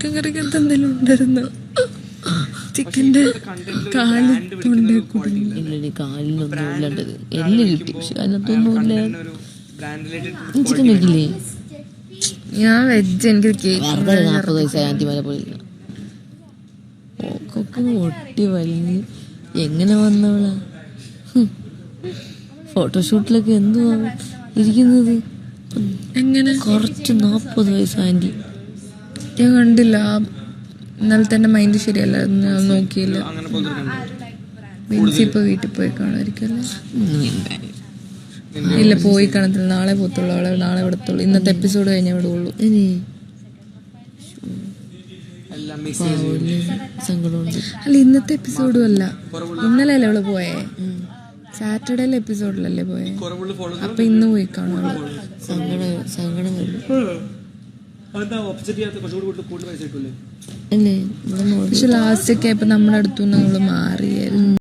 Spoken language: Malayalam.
ചിക്കൻ കറിക്കകത്ത് എന്തെങ്കിലും ഉണ്ടായിരുന്നു. ചിക്കൻ്റെ കാല് തൊണ്ടേ കുടുങ്ങി. കാലിനൊന്നും ഇല്ലാണ്ടത് എല്ല് കിട്ടി, പക്ഷെ അതിനകത്തൊന്നുമില്ല. ചിക്കൻ കഴിക്കില്ലേ? ഞാൻ വെജ്. എനിക്ക് 40 വയസ്സായ ആന്റിമാരെ പോലെ ഓക്കൊക്കെ ഒട്ടി വലിഞ്ഞ് എങ്ങനെ വന്നവളാ? ഫോട്ടോഷൂട്ടിലൊക്കെ എന്തുവാ ഇരിക്കുന്നത്? എങ്ങനെ കുറച്ച് 40 വയസ്സായ ആന്റി. ഞാൻ കണ്ടില്ല. ഇന്നലെ തന്നെ മൈൻഡ് ശരിയല്ല, ഞാൻ നോക്കിയില്ല. മീൻസ് ഇപ്പൊ വീട്ടിൽ പോയി കാണുമായിരിക്കല്ലേ? ഇല്ല, പോയി കാണത്തില്ല. നാളെ പോത്തുള്ളൂ. അവളെ നാളെ വിടത്തുള്ളൂ. ഇന്നത്തെ എപ്പിസോഡ് കഴിഞ്ഞേ വിടുള്ളൂ. ഇനി സങ്കടമുണ്ട്. അല്ല, ഇന്നത്തെ എപ്പിസോഡും അല്ല, ഇന്നലെ അല്ലേ അവള് പോയേ? സാറ്റർഡേയിലെ എപ്പിസോഡിലല്ലേ പോയേ? അപ്പൊ ഇന്ന് പോയി കാണും. സങ്കടം പക്ഷെ ലാസ്റ്റ് ഒക്കെ ആയപ്പോ നമ്മുടെ അടുത്തുനിന്ന് അവള് മാറിയായിരുന്നു.